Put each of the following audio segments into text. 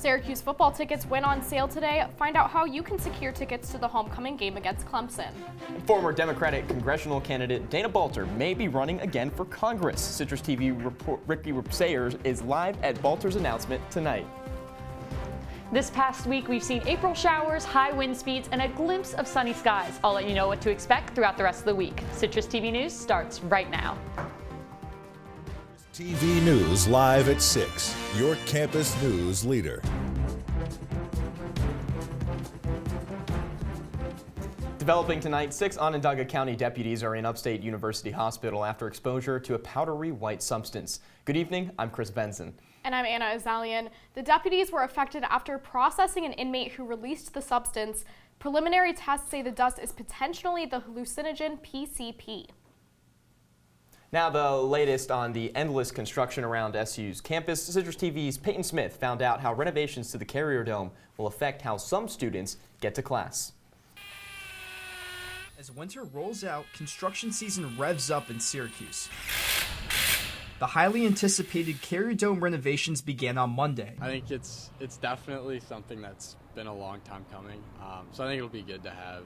Syracuse football tickets went on sale today. Find out how you can secure tickets to the homecoming game against Clemson. Former Democratic congressional candidate Dana Balter may be running again for Congress. CitrusTV Ricky Sayer is live at Balter's announcement tonight. This past week, we've seen April showers, high wind speeds, and a glimpse of sunny skies. I'll let you know what to expect throughout the rest of the week. Citrus TV News starts right now. TV News live at 6, your campus news leader. Developing tonight, 6 Onondaga County deputies are in Upstate University Hospital after exposure to a powdery white substance. Good evening, I'm Chris Venzon. And I'm Anna Azallion. The deputies were affected after processing an inmate who released the substance. Preliminary tests say the dust is potentially the hallucinogen PCP. Now the latest on the endless construction around SU's campus. Citrus TV's Peyton Smith found out how renovations to the Carrier Dome will affect how some students get to class. As winter rolls out, construction season revs up in Syracuse. The highly anticipated Carrier Dome renovations began on Monday. I think it's definitely something that's been a long time coming, so I think it'll be good to have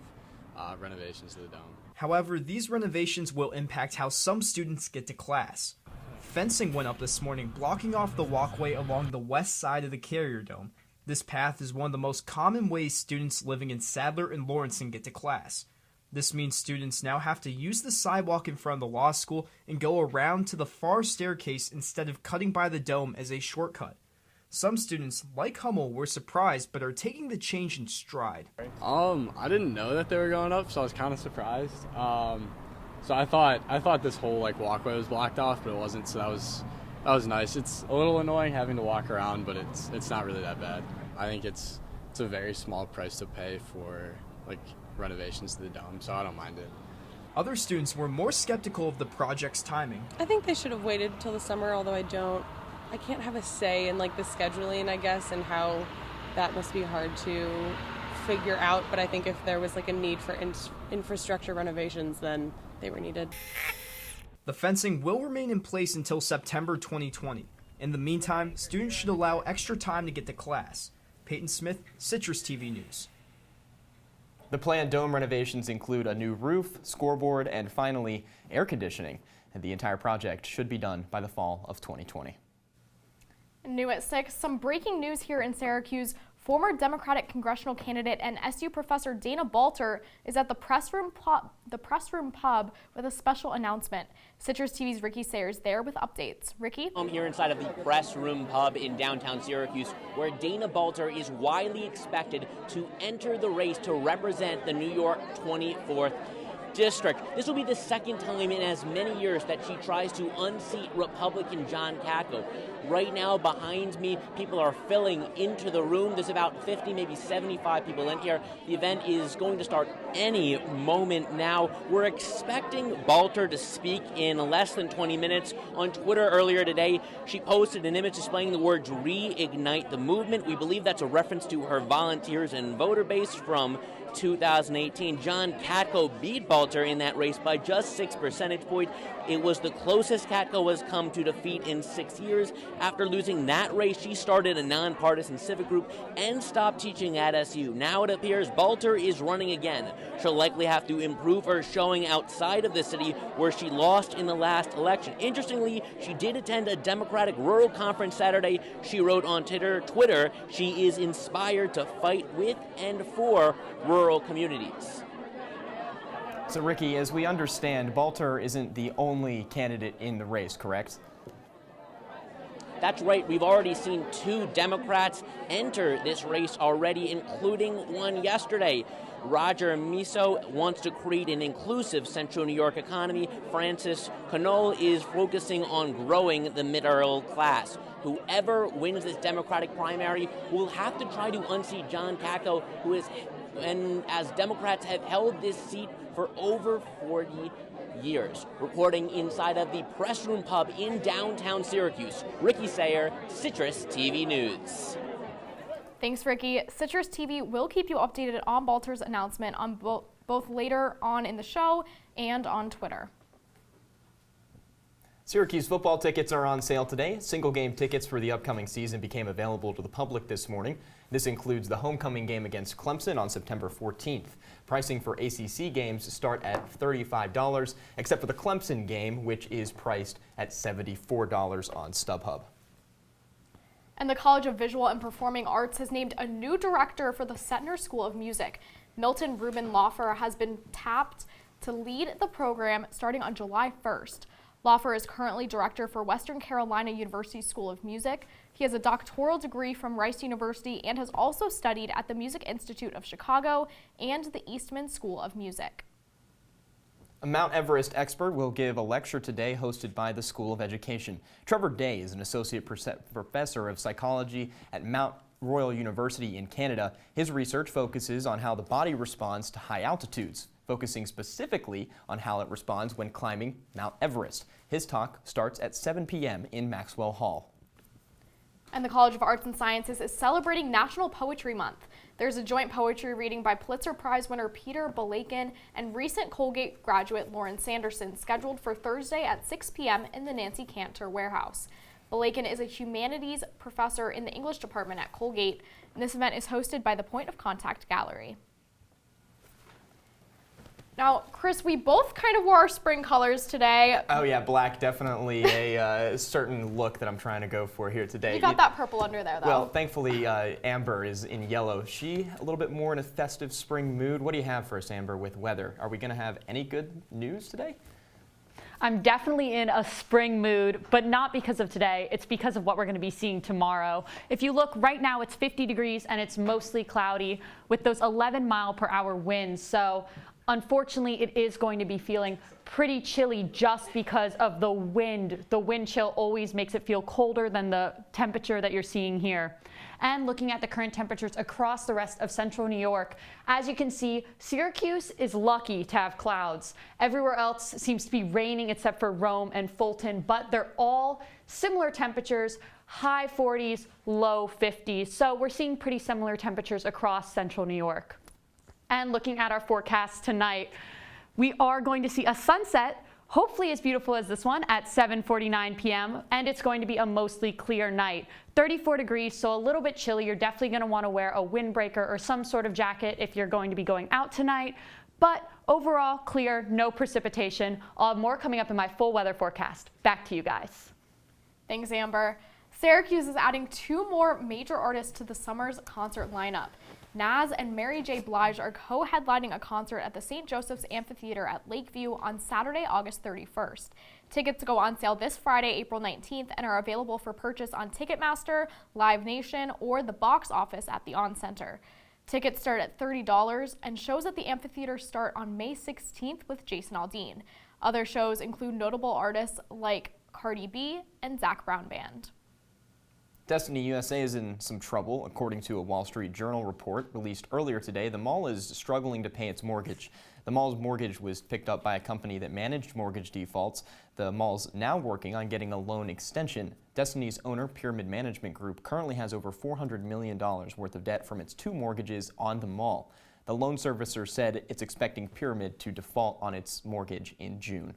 renovations to the dome. However, these renovations will impact how some students get to class. Fencing went up this morning, blocking off the walkway along the west side of the Carrier Dome. This path is one of the most common ways students living in Sadler and Lawrenson get to class. This means students now have to use the sidewalk in front of the law school and go around to the far staircase instead of cutting by the dome as a shortcut. Some students, like Hummel, were surprised but are taking the change in stride. I didn't know that they were going up, so I was kind of surprised. So I thought this whole walkway was blocked off, but it wasn't. So that was nice. It's a little annoying having to walk around, but it's not really that bad. I think it's a very small price to pay for renovations to the dome, so I don't mind it. Other students were more skeptical of the project's timing. I think they should have waited until the summer, although I can't have a say in the scheduling, I guess, and how that must be hard to figure out. But I think if there was a need for infrastructure renovations, then they were needed. The fencing will remain in place until September 2020. In the meantime, students should allow extra time to get to class. Peyton Smith, Citrus TV News. The planned dome renovations include a new roof, scoreboard, and finally, air conditioning. And the entire project should be done by the fall of 2020. New at 6, some breaking news here in Syracuse. Former Democratic congressional candidate and SU professor Dana Balter is at the press room pub with a special announcement. Citrus TV's Ricky Sayer is there with updates. Ricky? I'm here inside of the press room pub in downtown Syracuse, where Dana Balter is widely expected to enter the race to represent the New York 24th District. This will be the second time in as many years that she tries to unseat Republican John Katko. Right now, behind me, people are filling into the room. There's about 50, maybe 75 people in here. The event is going to start any moment now. We're expecting Balter to speak in less than 20 minutes. On Twitter earlier today, she posted an image displaying the words "reignite the movement." We believe that's a reference to her volunteers and voter base from 2018. John Katko beat Balter in that race by just 6 percentage points. It was the closest Katko has come to defeat in 6 years. After losing that race, she started a nonpartisan civic group and stopped teaching at SU. Now it appears Balter is running again. She'll likely have to improve her showing outside of the city, where she lost in the last election. Interestingly, she did attend a Democratic rural conference Saturday. She wrote on Twitter, she is inspired to fight with and for rural communities. So Ricky, as we understand, Balter isn't the only candidate in the race, correct? That's right. We've already seen 2 Democrats enter this race already, including one yesterday. Roger Miso wants to create an inclusive Central New York economy. Francis Connell is focusing on growing the middle class. Whoever wins this Democratic primary will have to try to unseat John Katko, who is, and as Democrats have held this seat for over 40 years. Reporting inside of the press room pub in downtown Syracuse, Ricky Sayer, Citrus TV News. Thanks, Ricky. Citrus TV will keep you updated on Balter's announcement on both later on in the show and on Twitter. Syracuse football tickets are on sale today. Single game tickets for the upcoming season became available to the public this morning. This includes the homecoming game against Clemson on September 14th. Pricing for ACC games start at $35, except for the Clemson game, which is priced at $74 on StubHub. And the College of Visual and Performing Arts has named a new director for the Setner School of Music. Milton Ruben Laufer has been tapped to lead the program starting on July 1st. Laufer is currently director for Western Carolina University School of Music. He has a doctoral degree from Rice University and has also studied at the Music Institute of Chicago and the Eastman School of Music. A Mount Everest expert will give a lecture today hosted by the School of Education. Trevor Day is an associate professor of psychology at Mount Royal University in Canada. His research focuses on how the body responds to high altitudes, focusing specifically on how it responds when climbing Mount Everest. His talk starts at 7 p.m. in Maxwell Hall. And the College of Arts and Sciences is celebrating National Poetry Month. There's a joint poetry reading by Pulitzer Prize winner Peter Balakin and recent Colgate graduate Lauren Sanderson scheduled for Thursday at 6 p.m. in the Nancy Cantor Warehouse. Balakin is a humanities professor in the English department at Colgate, and this event is hosted by the Point of Contact Gallery. Now, Chris, we both kind of wore our spring colors today. Oh yeah, black, definitely a certain look that I'm trying to go for here today. You got that purple under there, though. Well, thankfully, Amber is in yellow. She a little bit more in a festive spring mood. What do you have for us, Amber, with weather? Are we going to have any good news today? I'm definitely in a spring mood, but not because of today. It's because of what we're going to be seeing tomorrow. If you look right now, it's 50 degrees and it's mostly cloudy with those 11-mile-per-hour winds. So unfortunately, it is going to be feeling pretty chilly just because of the wind. The wind chill always makes it feel colder than the temperature that you're seeing here. And looking at the current temperatures across the rest of central New York, as you can see, Syracuse is lucky to have clouds. Everywhere else seems to be raining except for Rome and Fulton, but they're all similar temperatures, high 40s, low 50s. So we're seeing pretty similar temperatures across central New York. And looking at our forecast tonight, we are going to see a sunset, hopefully as beautiful as this one, at 7:49 p.m. and it's going to be a mostly clear night. 34 degrees, so a little bit chilly. You're definitely going to want to wear a windbreaker or some sort of jacket if you're going to be going out tonight. But overall, clear, no precipitation. I'll have more coming up in my full weather forecast. Back to you guys. Thanks, Amber. Syracuse is adding 2 more major artists to the summer's concert lineup. Nas and Mary J. Blige are co-headlining a concert at the St. Joseph's Amphitheater at Lakeview on Saturday, August 31st. Tickets go on sale this Friday, April 19th, and are available for purchase on Ticketmaster, Live Nation, or the box office at the On Center. Tickets start at $30, and shows at the amphitheater start on May 16th with Jason Aldean. Other shows include notable artists like Cardi B and Zac Brown Band. Destiny USA is in some trouble. According to a Wall Street Journal report released earlier today, the mall is struggling to pay its mortgage. The mall's mortgage was picked up by a company that managed mortgage defaults. The mall's now working on getting a loan extension. Destiny's owner, Pyramid Management Group, currently has over $400 million worth of debt from its 2 mortgages on the mall. The loan servicer said it's expecting Pyramid to default on its mortgage in June.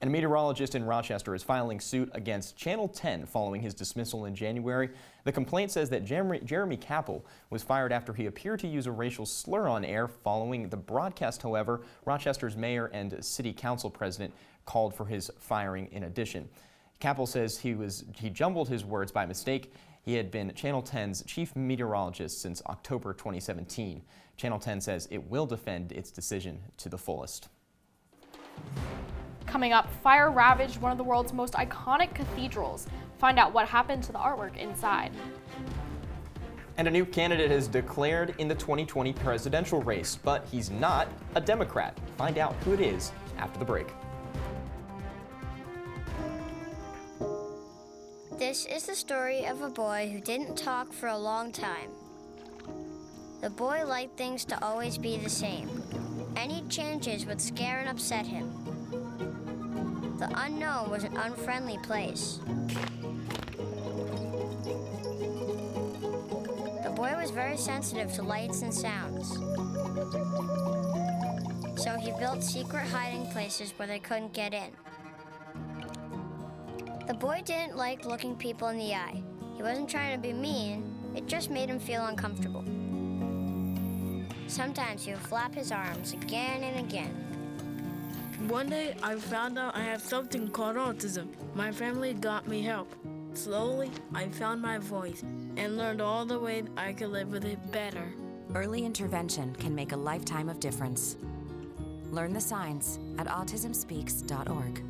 And a meteorologist in Rochester is filing suit against Channel 10 following his dismissal in January. The complaint says that Jeremy Capel was fired after he appeared to use a racial slur on air. Following the broadcast, however, Rochester's mayor and city council president called for his firing in addition. Capel says he jumbled his words by mistake. He had been Channel 10's chief meteorologist since October 2017. Channel 10 says it will defend its decision to the fullest. Coming up, fire ravaged one of the world's most iconic cathedrals. Find out what happened to the artwork inside. And a new candidate has declared in the 2020 presidential race, but he's not a Democrat. Find out who it is after the break. This is the story of a boy who didn't talk for a long time. The boy liked things to always be the same. Any changes would scare and upset him. The unknown was an unfriendly place. The boy was very sensitive to lights and sounds. So he built secret hiding places where they couldn't get in. The boy didn't like looking people in the eye. He wasn't trying to be mean, it just made him feel uncomfortable. Sometimes he would flap his arms again and again. One day, I found out I have something called autism. My family got me help. Slowly, I found my voice and learned all the ways I could live with it better. Early intervention can make a lifetime of difference. Learn the signs at autismspeaks.org.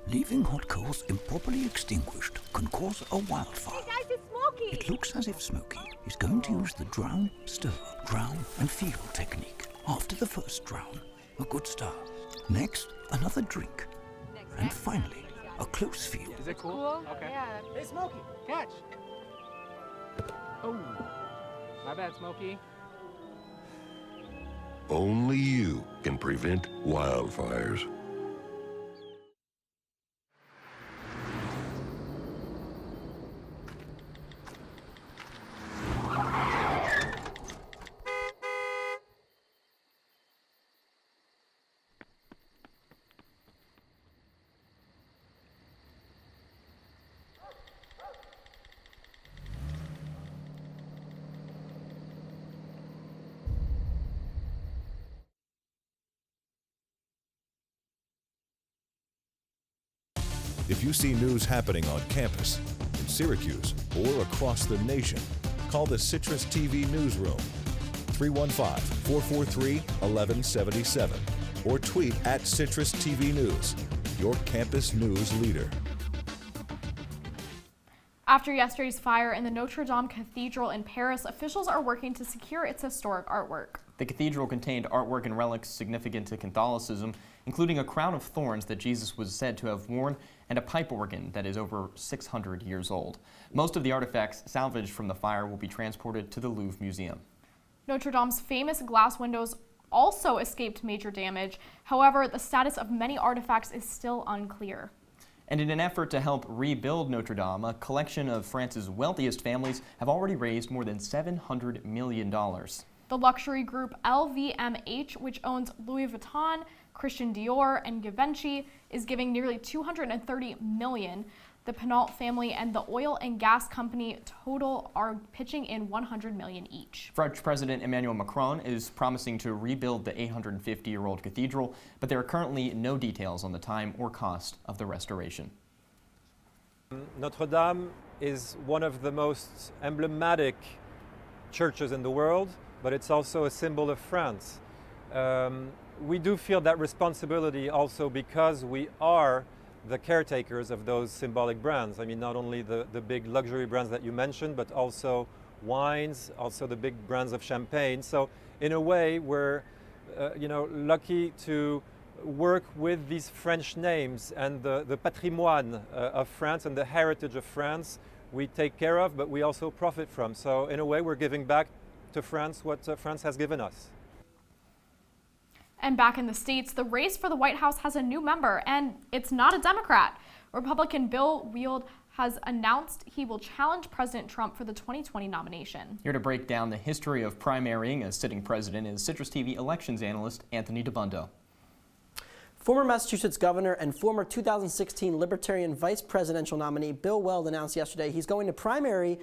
Leaving hot coals improperly extinguished can cause a wildfire. Hey guys, it's Smokey! It looks as if Smokey is going to use the drown, stir, drown, and feel technique. After the first drown, a good start. Next, another drink. And finally, a close feel. Is it cool? Okay. Yeah. Hey, Smokey, catch! Oh, my bad, Smokey. Only you can prevent wildfires. If you see news happening on campus, in Syracuse, or across the nation, call the Citrus TV Newsroom, 315-443-1177, or tweet at CitrusTV News, your campus news leader. After yesterday's fire in the Notre Dame Cathedral in Paris, officials are working to secure its historic artwork. The cathedral contained artwork and relics significant to Catholicism, including a crown of thorns that Jesus was said to have worn and a pipe organ that is over 600 years old. Most of the artifacts salvaged from the fire will be transported to the Louvre Museum. Notre Dame's famous glass windows also escaped major damage. However, the status of many artifacts is still unclear. And in an effort to help rebuild Notre Dame, a collection of France's wealthiest families have already raised more than $700 million. The luxury group LVMH, which owns Louis Vuitton, Christian Dior, and Givenchy, is giving nearly $230 million. The Pinault family and the oil and gas company Total are pitching in $100 million each. French President Emmanuel Macron is promising to rebuild the 850-year-old cathedral, but there are currently no details on the time or cost of the restoration. Notre Dame is one of the most emblematic churches in the world, but it's also a symbol of France. We do feel that responsibility also because we are the caretakers of those symbolic brands. I mean, not only the big luxury brands that you mentioned, but also wines, also the big brands of champagne. So in a way, we're lucky to work with these French names and the patrimoine of France and the heritage of France we take care of, but we also profit from. So in a way, we're giving back to France what France has given us. And back in the States, the race for the White House has a new member, and it's not a Democrat. Republican Bill Weld has announced he will challenge President Trump for the 2020 nomination. Here to break down the history of primarying a sitting president is CitrusTV Elections Analyst Anthony Dabbundo. Former Massachusetts governor and former 2016 Libertarian vice presidential nominee Bill Weld announced yesterday he's going to primary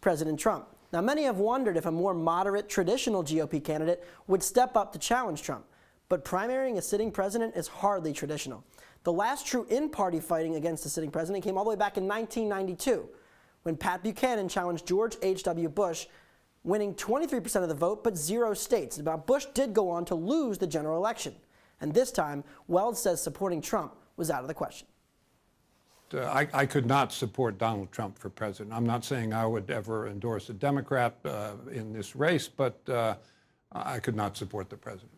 President Trump. Now, many have wondered if a more moderate, traditional GOP candidate would step up to challenge Trump. But primarying a sitting president is hardly traditional. The last true in-party fighting against a sitting president came all the way back in 1992, when Pat Buchanan challenged George H.W. Bush, winning 23% of the vote but 0 states. But Bush did go on to lose the general election. And this time, Weld says supporting Trump was out of the question. I could not support Donald Trump for president. I'm not saying I would ever endorse a Democrat in this race, but I could not support the president.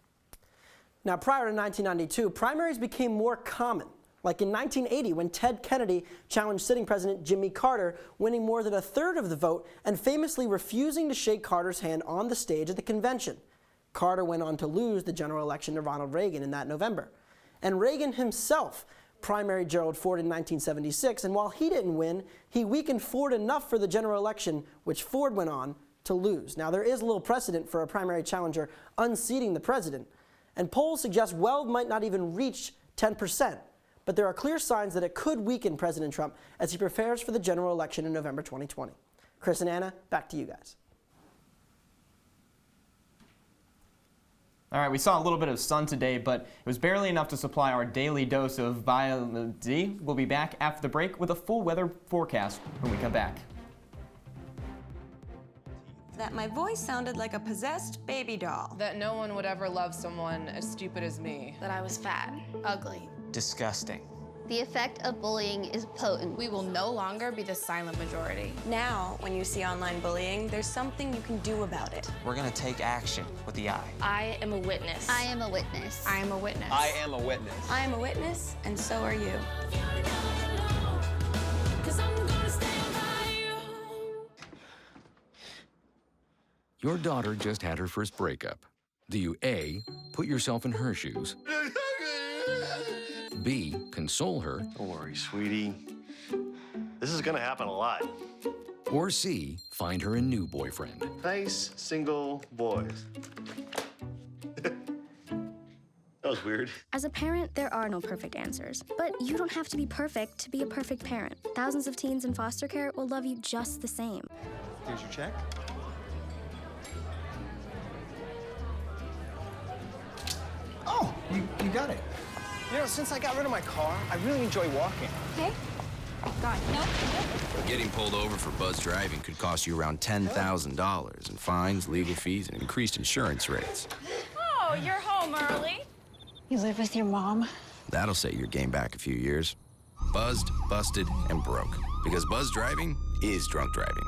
Now, prior to 1992, primaries became more common, like in 1980 when Ted Kennedy challenged sitting President Jimmy Carter, winning more than 1/3 of the vote and famously refusing to shake Carter's hand on the stage at the convention. Carter went on to lose the general election to Ronald Reagan in that November. And Reagan himself primaried Gerald Ford in 1976, and while he didn't win, he weakened Ford enough for the general election, which Ford went on to lose. Now, there is little precedent for a primary challenger unseating the president, and polls suggest Weld might not even reach 10%. but there are clear signs that it could weaken President Trump as he prepares for the general election in November 2020. Chris and Anna, back to you guys. All right, we saw a little bit of sun today, but it was barely enough to supply our daily dose of vitamin D. We'll be back after the break with a full weather forecast when we come back. That my voice sounded like a possessed baby doll. That no one would ever love someone as stupid as me. That I was fat, ugly, disgusting. The effect of bullying is potent. We will no longer be the silent majority. Now, when you see online bullying, there's something you can do about it. We're gonna take action with the I. I am a witness. I am a witness. I am a witness. I am a witness. I am a witness, and so are you. Your daughter just had her first breakup. Do you A, put yourself in her shoes? B, console her? Don't worry, sweetie. This is gonna happen a lot. Or C, find her a new boyfriend? Nice, single boys. That was weird. As a parent, there are no perfect answers. But you don't have to be perfect to be a perfect parent. Thousands of teens in foster care will love you just the same. Here's your check. Oh, you got it. You know, since I got rid of my car, I really enjoy walking. Okay. Got it. Nope. Getting pulled over for buzz driving could cost you around $10,000 in fines, legal fees, and increased insurance rates. Oh, you're home early. You live with your mom? That'll set your game back a few years. Buzzed, busted, and broke. Because buzz driving is drunk driving.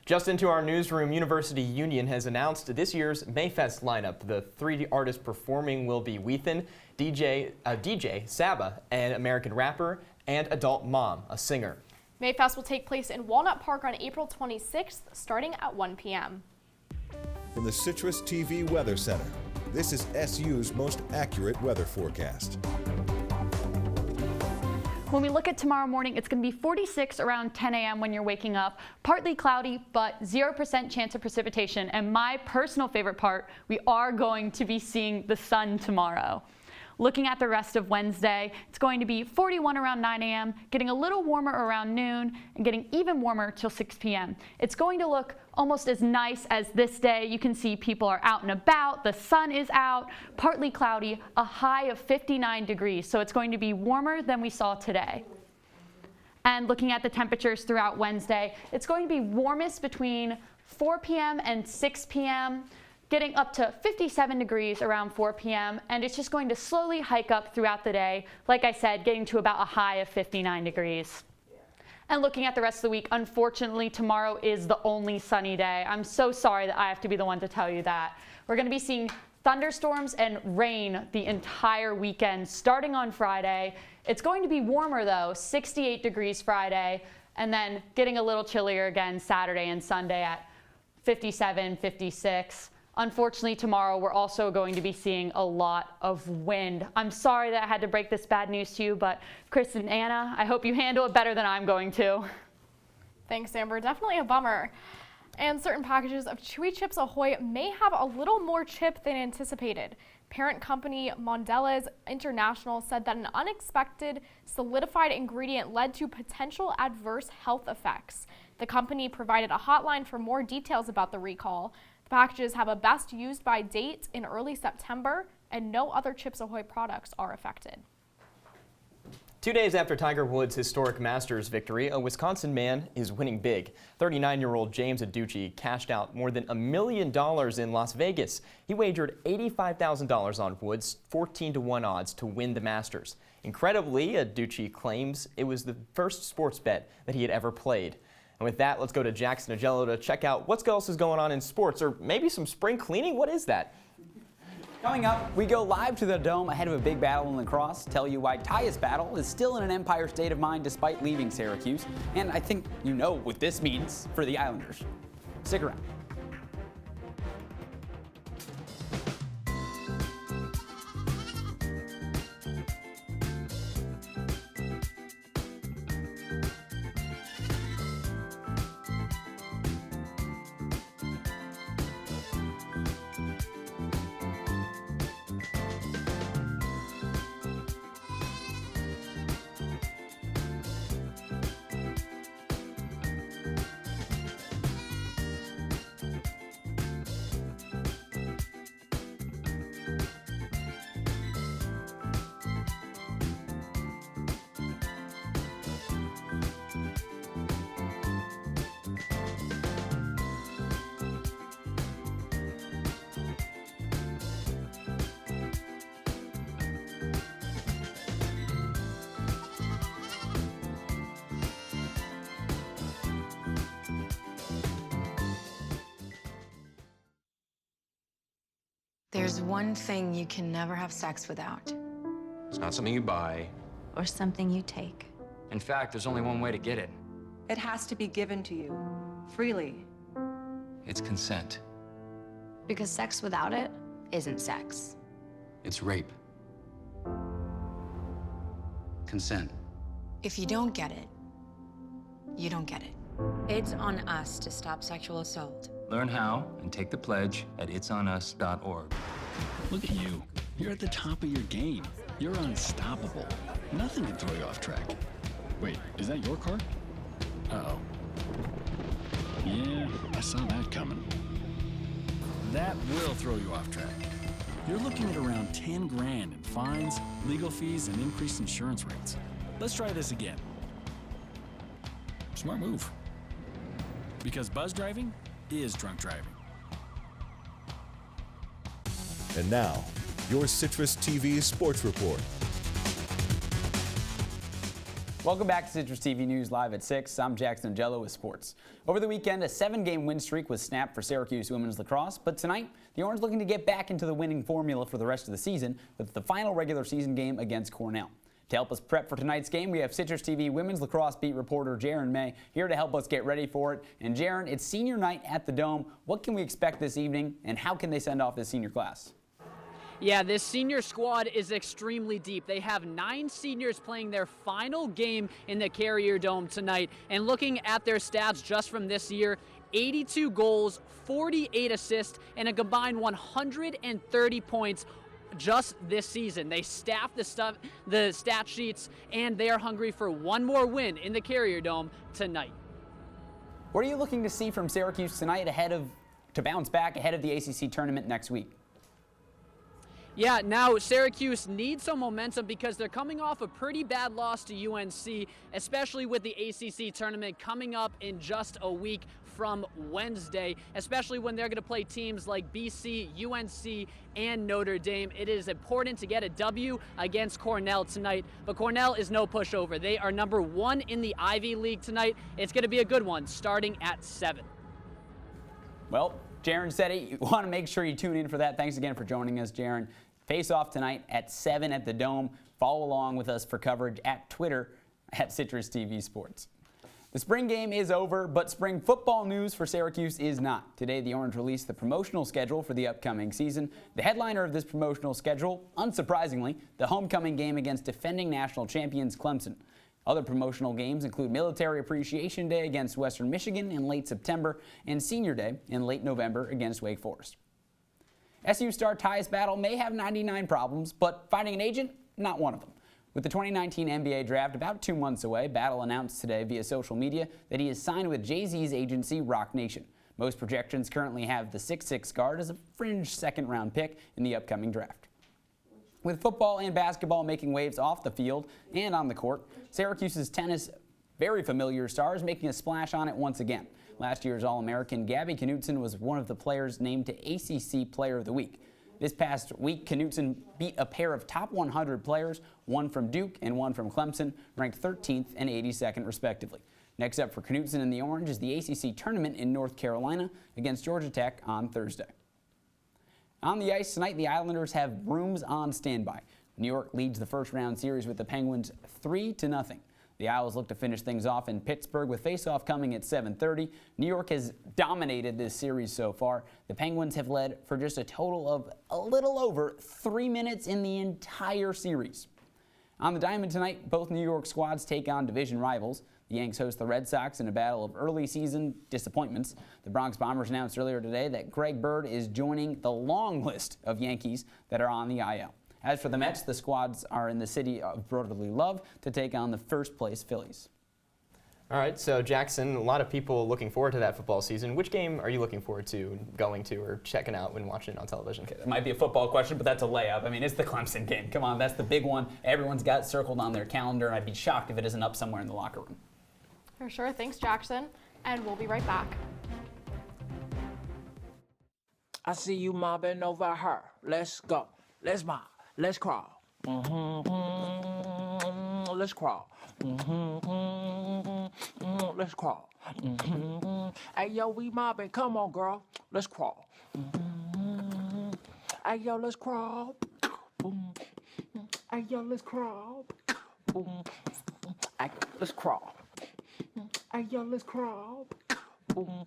Just into our newsroom, University Union has announced this year's Mayfest lineup. The 3 artists performing will be Weathen, DJ Saba, an American rapper, and Adult Mom, a singer. Mayfest will take place in Walnut Park on April 26th, starting at 1 p.m. From the CitrusTV Weather Center, this is SU's most accurate weather forecast. When we look at tomorrow morning, it's going to be 46 around 10 a.m. when you're waking up. Partly cloudy, but 0% chance of precipitation. And my personal favorite part, we are going to be seeing the sun tomorrow. Looking at the rest of Wednesday, it's going to be 41 around 9 a.m., getting a little warmer around noon, and getting even warmer till 6 p.m. It's going to look almost as nice as this day. You can see people are out and about, the sun is out, partly cloudy, a high of 59 degrees, so it's going to be warmer than we saw today. And looking at the temperatures throughout Wednesday, it's going to be warmest between 4 p.m. and 6 p.m., getting up to 57 degrees around 4 p.m., and it's just going to slowly hike up throughout the day. Like I said, getting to about a high of 59 degrees. And looking at the rest of the week, unfortunately, tomorrow is the only sunny day. I'm so sorry that I have to be the one to tell you that. We're going to be seeing thunderstorms and rain the entire weekend, starting on Friday. It's going to be warmer, though, 68 degrees Friday, and then getting a little chillier again Saturday and Sunday at 57, 56. Unfortunately, tomorrow we're also going to be seeing a lot of wind. I'm sorry that I had to break this bad news to you, but Chris and Anna, I hope you handle it better than I'm going to. Thanks, Amber. Definitely a bummer. And certain packages of Chewy Chips Ahoy may have a little more chip than anticipated. Parent company Mondelez International said that an unexpected solidified ingredient led to potential adverse health effects. The company provided a hotline for more details about the recall. The packages have a best used by date in early September, and no other Chips Ahoy products are affected. 2 days after Tiger Woods' historic Masters victory, a Wisconsin man is winning big. 39-year-old James Adducci cashed out more than $1 million in Las Vegas. He wagered $85,000 on Woods' 14-to-1 odds to win the Masters. Incredibly, Adducci claims it was the first sports bet that he had ever played. And with that, let's go to Jackson Ajello to check out what else is going on in sports, or maybe some spring cleaning. What is that? Coming up, we go live to the Dome ahead of a big battle in lacrosse, tell you why Tyus Battle is still in an Empire state of mind despite leaving Syracuse, and I think you know what this means for the Islanders. Stick around. There's one thing you can never have sex without. It's not something you buy. Or something you take. In fact, there's only one way to get it. It has to be given to you, freely. It's consent. Because sex without it isn't sex. It's rape. Consent. If you don't get it, you don't get it. It's on us to stop sexual assault. Learn how and take the pledge at itsonus.org. Look at you. You're at the top of your game. You're unstoppable. Nothing can throw you off track. Wait, is that your car? Uh-oh. Yeah, I saw that coming. That will throw you off track. You're looking at around 10 grand in fines, legal fees, and increased insurance rates. Let's try this again. Smart move. Because buzz driving is drunk driving. And now, your Citrus TV Sports Report. Welcome back to Citrus TV News Live at 6. I'm Jackson Ajello with sports. Over the weekend, a 7-game win streak was snapped for Syracuse women's lacrosse, but tonight, the Orange looking to get back into the winning formula for the rest of the season with the final regular season game against Cornell. To help us prep for tonight's game, we have Citrus TV women's lacrosse beat reporter Jaron May here to help us get ready for it. And Jaron, it's senior night at the Dome. What can we expect this evening, and how can they send off this senior class? Yeah, this senior squad is extremely deep. They have 9 seniors playing their final game in the Carrier Dome tonight. And looking at their stats just from this year, 82 goals, 48 assists, and a combined 130 points just this season. They staff the stat sheets, and they are hungry for one more win in the Carrier Dome tonight. What are you looking to see from Syracuse tonight to bounce back ahead of the ACC tournament next week? Yeah, now Syracuse needs some momentum because they're coming off a pretty bad loss to UNC, especially with the ACC tournament coming up in just a week from Wednesday, especially when they're going to play teams like BC, UNC, and Notre Dame. It is important to get a W against Cornell tonight, but Cornell is no pushover. They are number 1 in the Ivy League tonight. It's going to be a good one starting at 7. Well, Jaron said it. You want to make sure you tune in for that. Thanks again for joining us, Jaron. Face off tonight at 7 at the Dome. Follow along with us for coverage at Twitter at CitrusTV Sports. The spring game is over, but spring football news for Syracuse is not. Today, the Orange released the promotional schedule for the upcoming season. The headliner of this promotional schedule, unsurprisingly, the homecoming game against defending national champions Clemson. Other promotional games include Military Appreciation Day against Western Michigan in late September and Senior Day in late November against Wake Forest. SU star Tyus Battle may have 99 problems, but finding an agent, not one of them. With the 2019 NBA draft about 2 months away, Battle announced today via social media that he is signed with Jay-Z's agency Roc Nation. Most projections currently have the 6'6" guard as a fringe second-round pick in the upcoming draft. With football and basketball making waves off the field and on the court, Syracuse's tennis very familiar stars making a splash on it once again. Last year's All-American Gabby Knutson was one of the players named to ACC Player of the Week. This past week, Knutson beat a pair of top 100 players, one from Duke and one from Clemson, ranked 13th and 82nd respectively. Next up for Knutson and the Orange is the ACC tournament in North Carolina against Georgia Tech on Thursday. On the ice tonight, the Islanders have rooms on standby. New York leads the first round series with the Penguins 3-0. The Owls look to finish things off in Pittsburgh with faceoff coming at 7:30. New York has dominated this series so far. The Penguins have led for just a total of a little over 3 minutes in the entire series. On the diamond tonight, both New York squads take on division rivals. The Yanks host the Red Sox in a battle of early season disappointments. The Bronx Bombers announced earlier today that Greg Bird is joining the long list of Yankees that are on the IL. As for the Mets, the squads are in the city of brotherly love to take on the first-place Phillies. All right, so Jackson, a lot of people looking forward to that football season. Which game are you looking forward to going to or checking out when watching it on television? It might be a football question, but that's a layup. I mean, it's the Clemson game. Come on, that's the big one. Everyone's got it circled on their calendar, and I'd be shocked if it isn't up somewhere in the locker room. For sure. Thanks, Jackson. And we'll be right back. I see you mobbing over her. Let's go. Let's mob. Let's crawl. Let's crawl. Let's crawl. Hey, yo, we mobbing. Come on, girl. Let's crawl. Ayo, let's crawl. Boom. Ayo, let's crawl. Boom. Ayo, let's crawl. Ayo, let's crawl. Boom.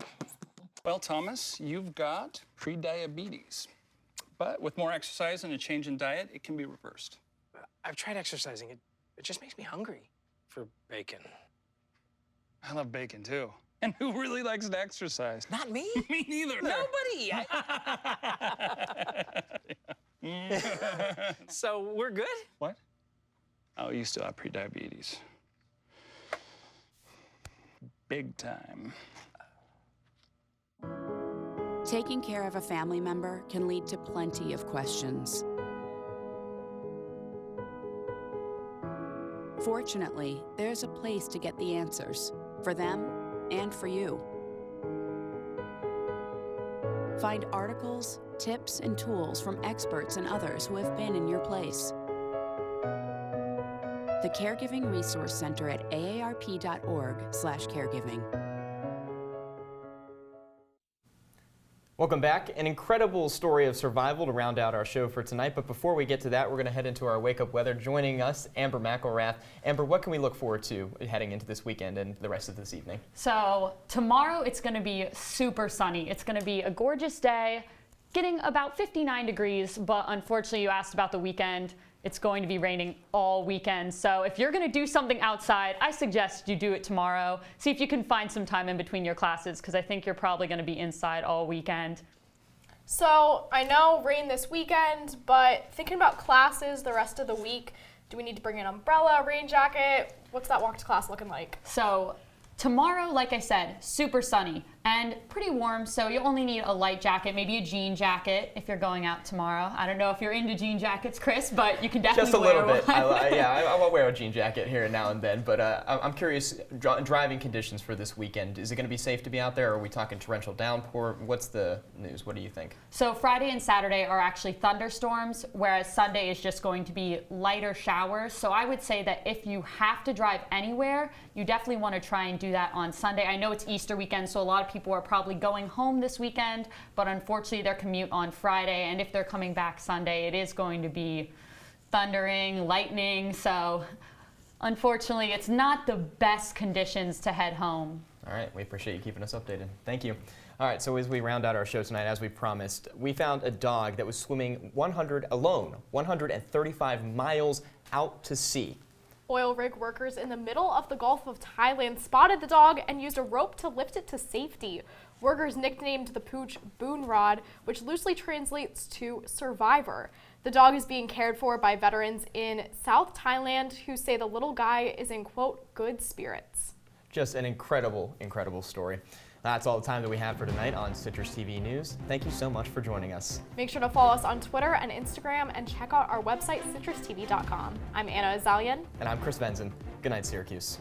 Well, Thomas, you've got pre-diabetes. But with more exercise and a change in diet, it can be reversed. I've tried exercising. It just makes me hungry for bacon. I love bacon, too. And who really likes to exercise? Not me. Me neither. Nobody. So we're good? What? Oh, you still have pre-diabetes. Big time. Taking care of a family member can lead to plenty of questions. Fortunately, there's a place to get the answers, for them and for you. Find articles, tips, and tools from experts and others who have been in your place. The Caregiving Resource Center at aarp.org/caregiving. Welcome back. An incredible story of survival to round out our show for tonight. But before we get to that, we're going to head into our Wake Up Weather. Joining us, Amber McElrath. Amber, what can we look forward to heading into this weekend and the rest of this evening? So tomorrow it's going to be super sunny. It's going to be a gorgeous day, getting about 59 degrees. But unfortunately, you asked about the weekend. It's going to be raining all weekend. So if you're going to do something outside, I suggest you do it tomorrow. See if you can find some time in between your classes, because I think you're probably going to be inside all weekend. So I know rain this weekend, but thinking about classes the rest of the week, do we need to bring an umbrella, rain jacket? What's that walk to class looking like? So tomorrow, like I said, super sunny and pretty warm, so you only need a light jacket, maybe a jean jacket if you're going out tomorrow. I don't know if you're into jean jackets, Chris, but you can definitely Just a little wear bit. one. I will wear a jean jacket here and now and then, but I'm curious, driving conditions for this weekend. Is it going to be safe to be out there, or are we talking torrential downpour? What's the news? What do you think? So Friday and Saturday are actually thunderstorms, whereas Sunday is just going to be lighter showers. So I would say that if you have to drive anywhere, you definitely want to try and do that on Sunday. I know it's Easter weekend, so a lot of people are probably going home this weekend, but unfortunately their commute on Friday, and if they're coming back Sunday, it is going to be thundering, lightning, so unfortunately it's not the best conditions to head home. All right, we appreciate you keeping us updated. Thank you. All right, so as we round out our show tonight, as we promised, we found a dog that was swimming 135 miles out to sea. Oil rig workers in the middle of the Gulf of Thailand spotted the dog and used a rope to lift it to safety. Workers nicknamed the pooch Boon Rod, which loosely translates to survivor. The dog is being cared for by veterans in South Thailand who say the little guy is in, quote, good spirits. Just an incredible, incredible story. That's all the time that we have for tonight on Citrus TV News. Thank you so much for joining us. Make sure to follow us on Twitter and Instagram and check out our website, citrustv.com. I'm Anna Azallion. And I'm Chris Venzon. Good night, Syracuse.